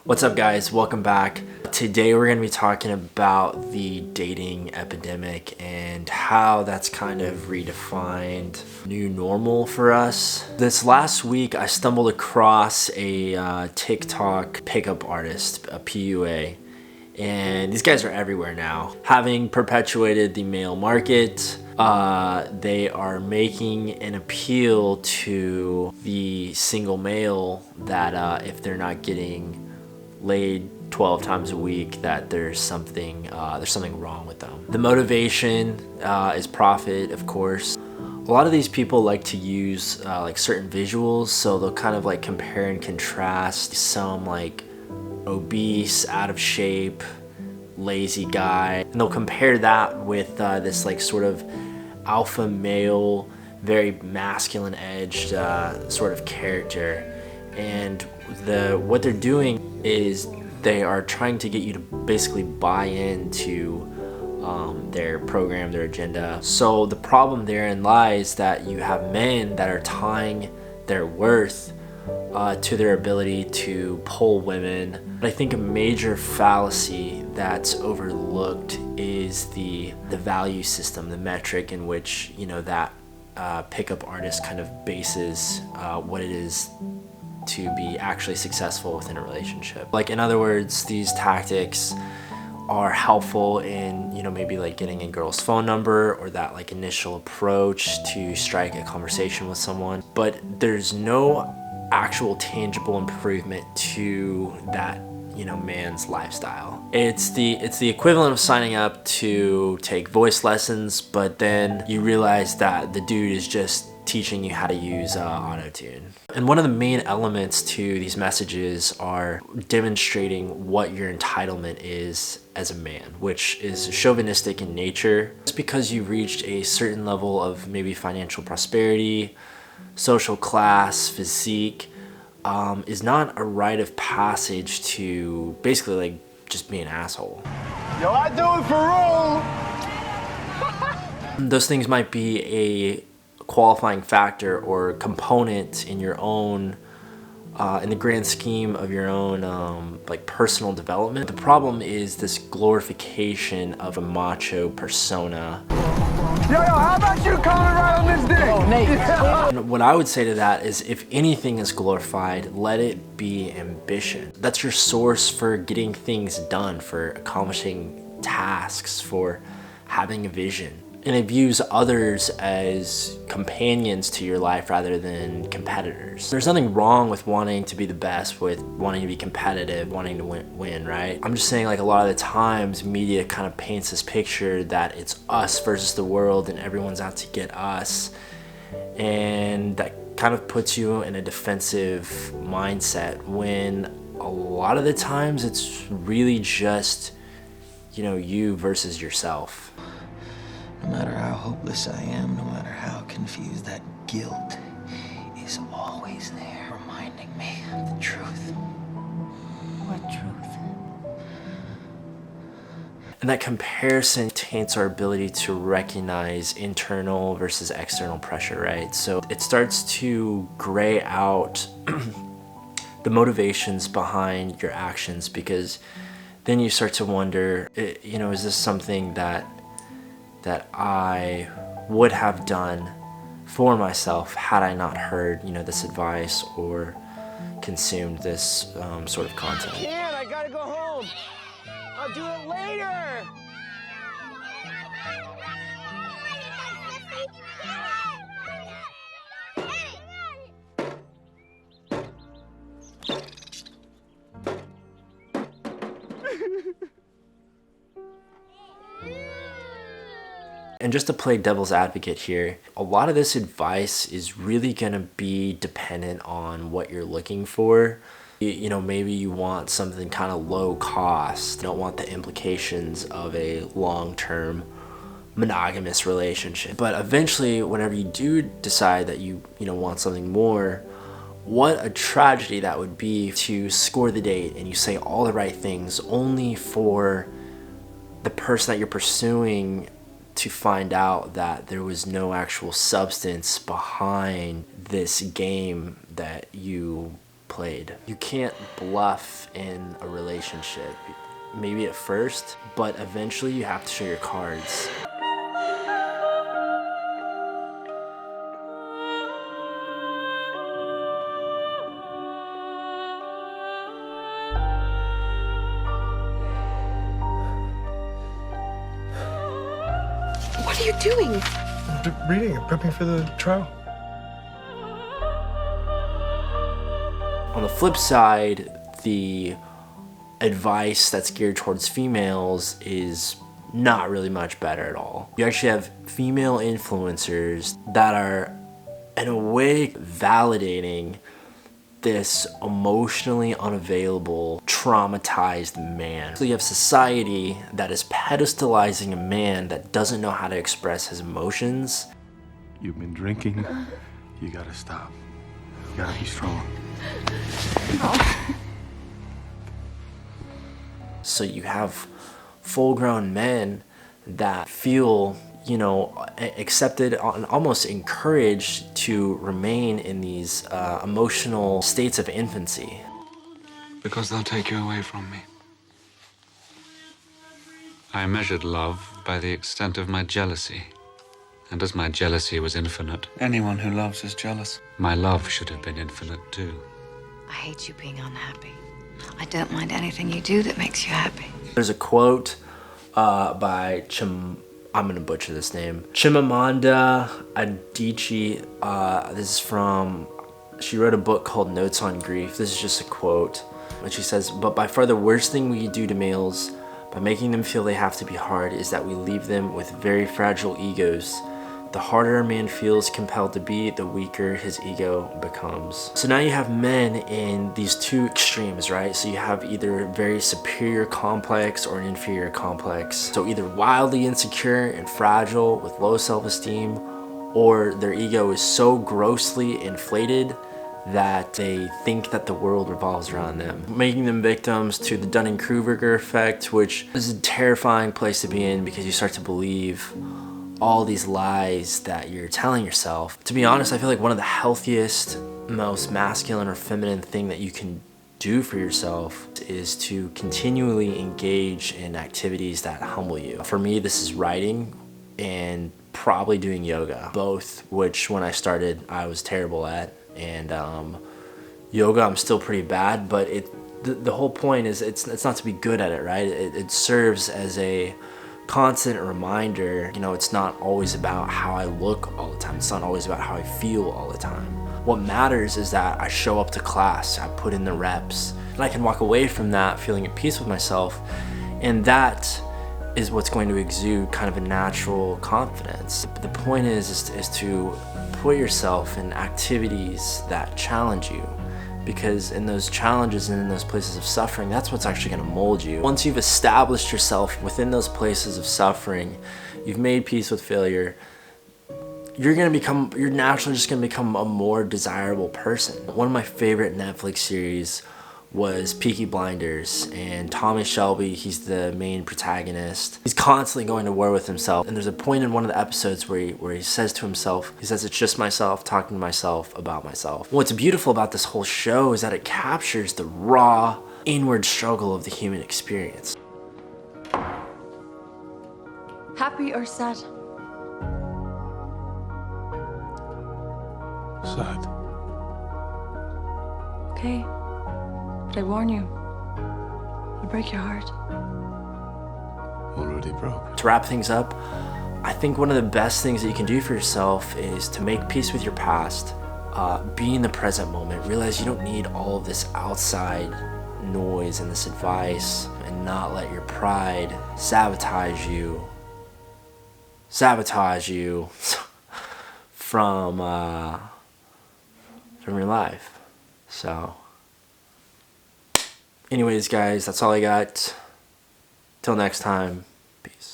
What's up, guys? Welcome back. Today we're going to be talking about the dating epidemic and how that's kind of redefined new normal for us. This last week I stumbled across a TikTok pickup artist, a PUA, and these guys are everywhere now. Having perpetuated the male market, they are making an appeal to the single male that if they're not getting laid 12 times a week, that there's something wrong with them. The motivation is profit, of course. A lot of these people like to use like certain visuals, so they'll kind of like compare and contrast some like obese, out of shape, lazy guy, and they'll compare that with this like sort of alpha male, very masculine edged sort of character. And what they're doing is they are trying to get you to basically buy into their program, their agenda. So the problem therein lies that you have men that are tying their worth to their ability to pull women. But I think a major fallacy that's overlooked is the value system, the metric in which that pickup artist kind of bases what it is to be actually successful within a relationship. Like, in other words, these tactics are helpful in maybe like getting a girl's phone number or that like initial approach to strike a conversation with someone, but there's no actual tangible improvement to that man's lifestyle. It's the equivalent of signing up to take voice lessons, but then you realize that the dude is just teaching you how to use auto-tune. And one of the main elements to these messages are demonstrating what your entitlement is as a man, which is chauvinistic in nature. Just because you've reached a certain level of maybe financial prosperity, social class, physique, is not a rite of passage to basically like just be an asshole. Yo, I do it for real. Those things might be a qualifying factor or component in your own in the grand scheme of your own like personal development. The problem is this glorification of a macho persona. Yo, how about you coming right on this day? Oh, Nate. And what I would say to that is, if anything is glorified, let it be ambition. That's your source for getting things done, for accomplishing tasks, for having a vision. And it views others as companions to your life rather than competitors. There's nothing wrong with wanting to be the best, with wanting to be competitive, wanting to win, right? I'm just saying, like, a lot of the times media kind of paints this picture that it's us versus the world and everyone's out to get us. And that kind of puts you in a defensive mindset, when a lot of the times it's really just, you versus yourself. No matter how hopeless I am, no matter how confused, that guilt is always there, reminding me of the truth. What truth? And that comparison taints our ability to recognize internal versus external pressure, right? So it starts to gray out the motivations behind your actions, because then you start to wonder, is this something that I would have done for myself had I not heard, this advice or consumed this sort of content. I gotta go home. I'll do it later. And just to play devil's advocate here, a lot of this advice is really going to be dependent on what you're looking for. Maybe you want something kind of low cost. You don't want the implications of a long-term monogamous relationship. But eventually, whenever you do decide that you want something more, what a tragedy that would be to score the date and you say all the right things only for the person that you're pursuing to find out that there was no actual substance behind this game that you played. You can't bluff in a relationship. Maybe at first, but eventually you have to show your cards. What are you doing? Reading and prepping for the trial. On the flip side, the advice that's geared towards females is not really much better at all. You actually have female influencers that are, in a way, validating this emotionally unavailable, traumatized man. So you have society that is pedestalizing a man that doesn't know how to express his emotions. You've been drinking. You gotta stop. You gotta be strong. So you have full-grown men that feel, you know, accepted and almost encouraged to remain in these emotional states of infancy. Because they'll take you away from me. I measured love by the extent of my jealousy. And as my jealousy was infinite, anyone who loves is jealous. My love should have been infinite too. I hate you being unhappy. I don't mind anything you do that makes you happy. There's a quote by I'm gonna butcher this name, Chimamanda Adichie. This is from, she wrote a book called Notes on Grief. This is just a quote, and she says, "But by far the worst thing we do to males, by making them feel they have to be hard, is that we leave them with very fragile egos. The harder a man feels compelled to be, the weaker his ego becomes." So now you have men in these two extremes, right? So you have either a very superior complex or an inferior complex. So either wildly insecure and fragile with low self-esteem, or their ego is so grossly inflated that they think that the world revolves around them, making them victims to the Dunning-Kruger effect, which is a terrifying place to be in because you start to believe all these lies that you're telling yourself. To be honest, I feel like one of the healthiest, most masculine or feminine thing that you can do for yourself is to continually engage in activities that humble you. For me, this is writing and probably doing yoga, both which when I started I was terrible at, and yoga I'm still pretty bad, but the whole point is it's not to be good at it, right? It serves as a constant reminder. You know, it's not always about how I look all the time. It's not always about how I feel all the time. What matters is that I show up to class, I put in the reps, and I can walk away from that feeling at peace with myself, and that is what's going to exude kind of a natural confidence. The point is to put yourself in activities that challenge you, because in those challenges and in those places of suffering, that's what's actually going to mold you. Once you've established yourself within those places of suffering, you've made peace with failure, you're naturally just going to become a more desirable person. One of my favorite Netflix series was Peaky Blinders, and Tommy Shelby, he's the main protagonist. He's constantly going to war with himself, and there's a point in one of the episodes where he says to himself, he says, "It's just myself talking to myself about myself." What's beautiful about this whole show is that it captures the raw, inward struggle of the human experience. Happy or sad? Sad. Okay. But I warn you, it'll break your heart. Already broke. To wrap things up, I think one of the best things that you can do for yourself is to make peace with your past, be in the present moment, realize you don't need all of this outside noise and this advice, and not let your pride sabotage you from your life. So anyways, guys, that's all I got. Till next time, peace.